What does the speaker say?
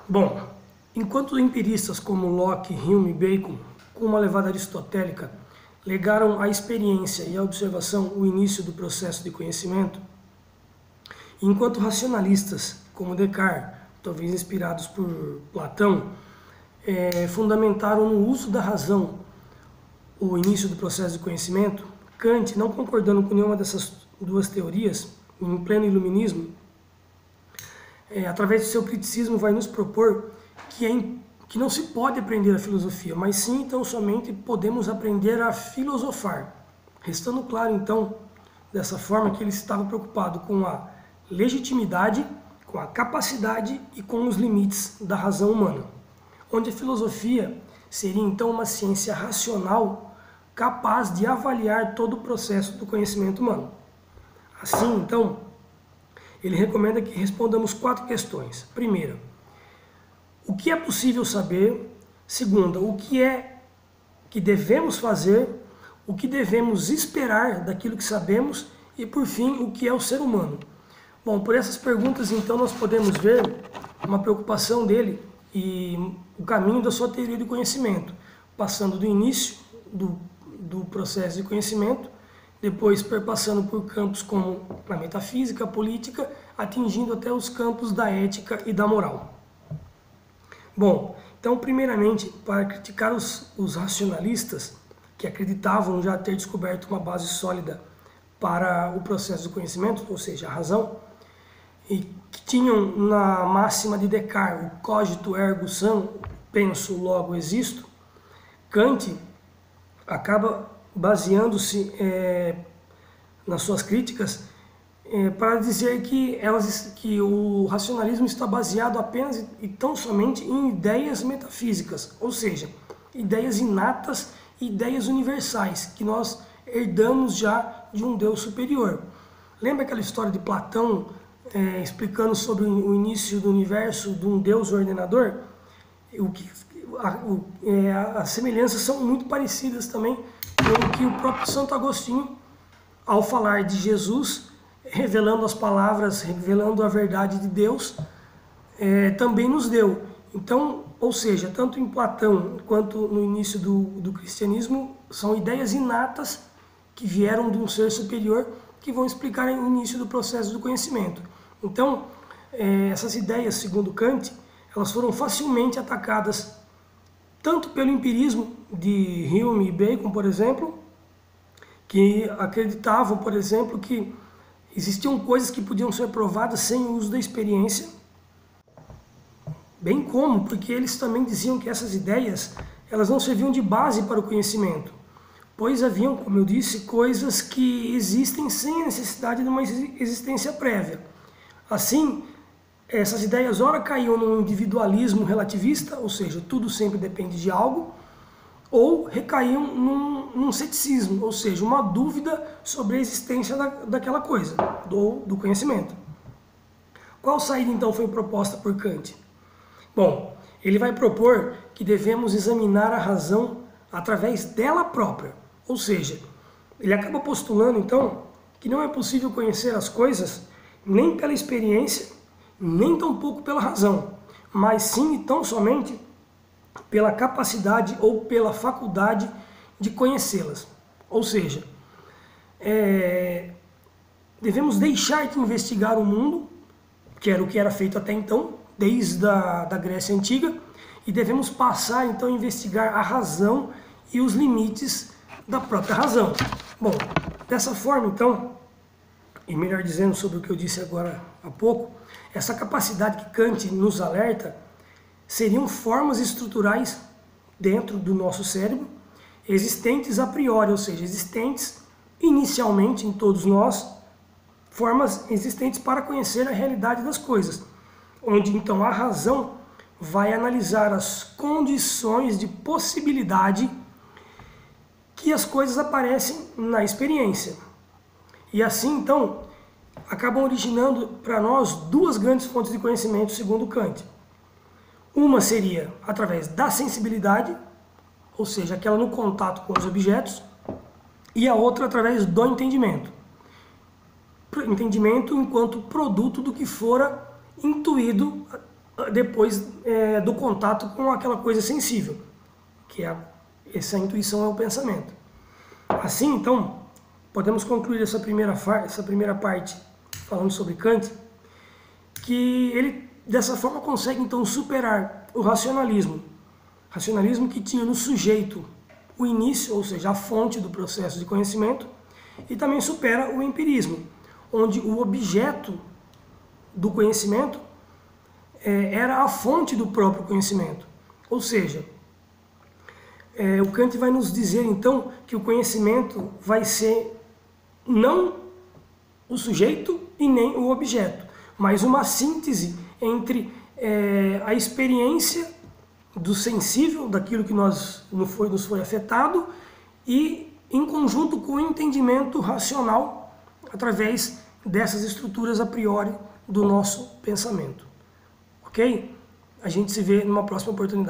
Bom, enquanto empiristas como Locke, Hume e Bacon, com uma levada aristotélica, legaram à experiência e à observação o início do processo de conhecimento, enquanto racionalistas como Descartes, talvez inspirados por Platão, fundamentaram no uso da razão o início do processo de conhecimento, Kant, não concordando com nenhuma dessas duas teorias, em pleno iluminismo, através do seu criticismo, vai nos propor que não se pode aprender a filosofia, mas sim, então, somente podemos aprender a filosofar. Restando claro, então, dessa forma, que ele estava preocupado com a legitimidade, com a capacidade e com os limites da razão humana, onde a filosofia seria, então, uma ciência racional capaz de avaliar todo o processo do conhecimento humano. Assim, então, ele recomenda que respondamos 4 questões. Primeira, o que é possível saber? Segunda, o que é que devemos fazer? O que devemos esperar daquilo que sabemos? E, por fim, o que é o ser humano? Bom, por essas perguntas, então, nós podemos ver uma preocupação dele e o caminho da sua teoria de conhecimento, passando do início do processo de conhecimento, depois perpassando por campos como a metafísica, a política, atingindo até os campos da ética e da moral. Bom, então, primeiramente, para criticar os racionalistas, que acreditavam já ter descoberto uma base sólida para o processo do conhecimento, ou seja, a razão, e que tinham na máxima de Descartes, o cogito ergo sum, penso, logo existo, Kant acaba baseando-se nas suas críticas para dizer que o racionalismo está baseado apenas e tão somente em ideias metafísicas, ou seja, ideias inatas e ideias universais, que nós herdamos já de um Deus superior. Lembra aquela história de Platão explicando sobre o início do universo de um Deus ordenador? As semelhanças são muito parecidas também com o que o próprio Santo Agostinho, ao falar de Jesus, revelando as palavras, revelando a verdade de Deus, também nos deu. Então, ou seja, tanto em Platão quanto no início do cristianismo, são ideias inatas que vieram de um ser superior que vão explicar o início do processo do conhecimento. Então, essas ideias, segundo Kant, elas foram facilmente atacadas tanto pelo empirismo de Hume e Bacon, por exemplo, que acreditavam, por exemplo, que existiam coisas que podiam ser provadas sem o uso da experiência, bem como porque eles também diziam que essas ideias elas não serviam de base para o conhecimento, pois haviam, como eu disse, coisas que existem sem a necessidade de uma existência prévia. Assim, essas ideias ora caíam no individualismo relativista, ou seja, tudo sempre depende de algo, ou recaíam num ceticismo, ou seja, uma dúvida sobre a existência daquela coisa, do conhecimento. Qual saída então foi proposta por Kant? Bom, ele vai propor que devemos examinar a razão através dela própria, ou seja, ele acaba postulando então que não é possível conhecer as coisas nem pela experiência, nem tampouco pela razão, mas sim e tão somente pela capacidade ou pela faculdade de conhecê-las. Ou seja, devemos deixar de investigar o mundo, que era o que era feito até então, desde a Grécia Antiga, e devemos passar então a investigar a razão e os limites da própria razão. Bom, dessa forma então, e melhor dizendo sobre o que eu disse agora há pouco, essa capacidade que Kant nos alerta seriam formas estruturais dentro do nosso cérebro, existentes a priori, ou seja, existentes inicialmente em todos nós, formas existentes para conhecer a realidade das coisas, onde então a razão vai analisar as condições de possibilidade que as coisas aparecem na experiência. E assim, então, acabam originando para nós 2 grandes fontes de conhecimento, segundo Kant. Uma seria através da sensibilidade, ou seja, aquela no contato com os objetos, e a outra através do entendimento. Entendimento enquanto produto do que fora intuído depois do contato com aquela coisa sensível, que é essa intuição, é o pensamento. Assim, então, podemos concluir essa primeira parte falando sobre Kant, que ele dessa forma consegue então superar o racionalismo que tinha no sujeito o início, ou seja, a fonte do processo de conhecimento, e também supera o empirismo, onde o objeto do conhecimento era a fonte do próprio conhecimento. Ou seja, o Kant vai nos dizer então que o conhecimento vai ser não o sujeito e nem o objeto, mas uma síntese entre a experiência do sensível, daquilo que nos foi afetado, e em conjunto com o entendimento racional através dessas estruturas a priori do nosso pensamento. Ok? A gente se vê numa próxima oportunidade.